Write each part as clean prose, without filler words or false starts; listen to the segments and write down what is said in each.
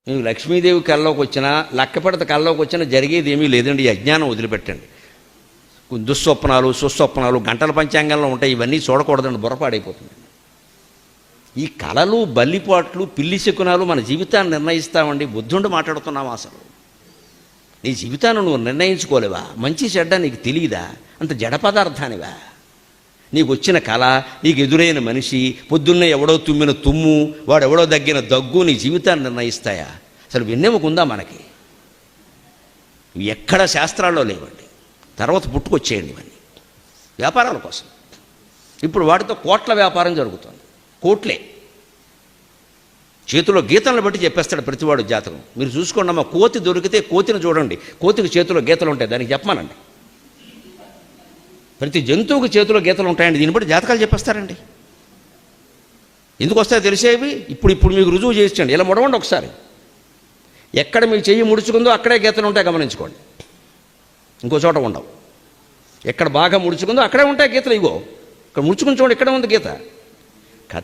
మీకు లక్ష్మీదేవి కల్లోకి వచ్చినా లక్కపెడత కల్లోకి వచ్చినా జరిగేది ఏమీ లేదండి. ఈ అజ్ఞానం వదిలిపెట్టండి. దుస్వప్నాలు సుస్వప్నాలు గంటల పంచాంగంలో ఉంటాయి, ఇవన్నీ చూడకూడదండి, బుర్రపాడైపోతుంది. ఈ కళలు బల్లిపాట్లు పిల్లి శకునాలు మన జీవితాన్ని నిర్ణయిస్తామండి. బుద్ధుండి మాట్లాడుతున్నావా? అసలు నీ జీవితాన్ని నువ్వు నిర్ణయించుకోలేవా? మంచి చెడ్డ నీకు తెలియదా? అంత జడ పదార్థానివా? నీకు వచ్చిన కళ, నీకు ఎదురైన మనిషి, పొద్దున్నే ఎవడో తుమ్మిన తుమ్ము, వాడెవడో దగ్గిన దగ్గు నీ జీవితాన్ని నిర్ణయిస్తాయా? అసలు వెన్నెముకుందా మనకి? ఎక్కడ శాస్త్రాల్లో లేవండి. తర్వాత పుట్టుకొచ్చేయండి ఇవన్నీ వ్యాపారాల కోసం. ఇప్పుడు వాటితో కోట్ల వ్యాపారం జరుగుతుంది. కోట్లే చేతిలో గీతలను బట్టి చెప్పేస్తాడు ప్రతివాడు జాతకం. మీరు చూసుకోండి అమ్మ, కోతి దొరికితే కోతిని చూడండి, కోతికి చేతిలో గీతలు ఉంటాయి, దానికి చెప్పమానండి. ప్రతి జంతువుకి చేతిలో గీతలు ఉంటాయండి, దీన్ని బట్టి జాతకాలు చెప్పేస్తారండి. ఎందుకు వస్తాయో తెలిసేవి ఇప్పుడు మీకు రుజువు చేయించండి. ఇలా ముడవండి ఒకసారి. ఎక్కడ మీ చెయ్యి ముడుచుకుందో అక్కడే గీతలు ఉంటాయి, గమనించుకోండి. ఇంకో చోట ఉండవు. ఎక్కడ బాగా ముడుచుకుందో అక్కడే ఉంటాయి గీతలు. ఇగో ఇక్కడ ముడుచుకుని చూడండి, ఇక్కడ ఉంది గీత.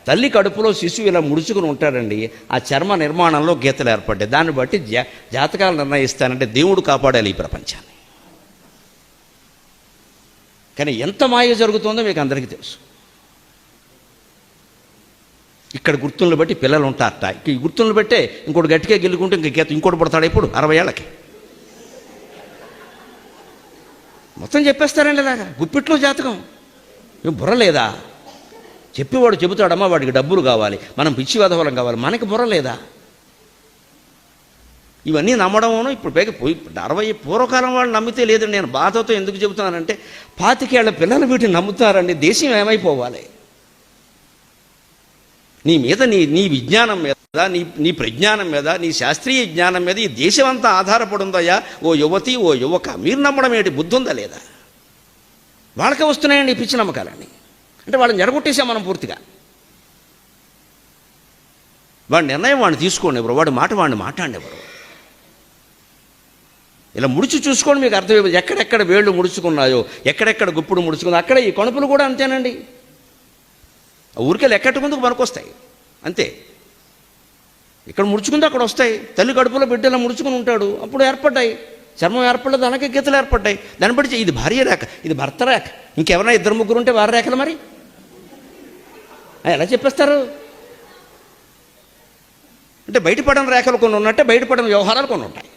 తల్లి కడుపులో శిశువు ఇలా ముడుచుకుని ఉంటాడండి, ఆ చర్మ నిర్మాణంలో గీతలు ఏర్పడ్డాయి. దాన్ని బట్టి జాతకాలు నిర్ణయిస్తానంటే దేవుడు కాపాడాలి ఈ ప్రపంచాన్ని. కానీ ఎంత మాయ జరుగుతుందో మీకు అందరికీ తెలుసు. ఇక్కడ గుర్తులను బట్టి పిల్లలు ఉంటారట, ఈ గుర్తులను బట్టే ఇంకోటి గట్టిగా గెలుకుంటే ఇంక గీత ఇంకోటి పడతాడు. ఇప్పుడు 60 ఏళ్ళకి మొత్తం చెప్పేస్తారండి. ఇలాగా గుప్పిట్లో జాతకం. బుర్ర లేదా? చెప్పేవాడు చెబుతాడమ్మా, వాడికి డబ్బులు కావాలి, మనం పిచ్చి వెధవలం కావాలి, మనకి బుర్ర లేదా? ఇవన్నీ నమ్మడమోనో ఇప్పుడు పైకి 60 పూర్వకాలం వాళ్ళు నమ్మితే లేదండి. నేను బాధతో ఎందుకు చెబుతున్నానంటే 25 ఏళ్ల పిల్లలు వీటిని నమ్ముతారండి. దేశం ఏమైపోవాలి? నీ మీద నీ విజ్ఞానం మీద, నీ ప్రజ్ఞానం మీద, నీ శాస్త్రీయ జ్ఞానం మీద ఈ దేశం అంతా ఆధారపడి ఉందయ్యా. ఓ యువతి, ఓ యువక, మీరు నమ్మడం ఏంటి? బుద్ధి ఉందా లేదా? వాళ్ళకే వస్తున్నాయండి ఈ పిచ్చి నమ్మకాలన్నీ. అంటే వాళ్ళని జరగొట్టేసాం మనం పూర్తిగా. వాడి నిర్ణయం వాడిని తీసుకోండి ఎవరు, వాడి మాట వాడిని మాట్లాడండి ఎవరు. ఇలా ముడిచి చూసుకోండి, మీకు అర్థమైపోయింది. ఎక్కడెక్కడ వేళ్ళు ముడుచుకున్నాయో, ఎక్కడెక్కడ గుప్పుడు ముడుచుకుందో అక్కడ ఈ కణుపులు కూడా అంతేనండి. ఊరికెళ్ళి ఎక్కట్టుకుందుకు పనికొస్తాయి అంతే. ఇక్కడ ముడుచుకుందో అక్కడ వస్తాయి. తల్లి కడుపులో బిడ్డలా ముడుచుకుని ఉంటాడు, అప్పుడు ఏర్పడ్డాయి. చర్మం ఏర్పడలేదు, అలాగే గీతలు ఏర్పడ్డాయి. దాన్ని బట్టి ఇది భార్య రేఖ, ఇది భర్త రేఖ. ఇంకెవరైనా 2-3 ఉంటే వారి రేఖలు మరి ఎలా చెప్పేస్తారు? అంటే బయటపడని రేఖలు కొన్ని ఉన్నట్టే బయటపడని వ్యవహారాలు కొన్ని ఉంటాయి.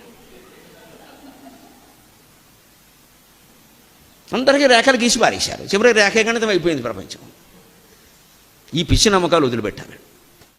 అందరికీ రేఖలు గీసి పారేశారు. చివరికి రేఖ గణితం అయిపోయింది ప్రపంచం. ఈ పిచ్చి నమ్మకాలు వదిలిపెట్టాలి.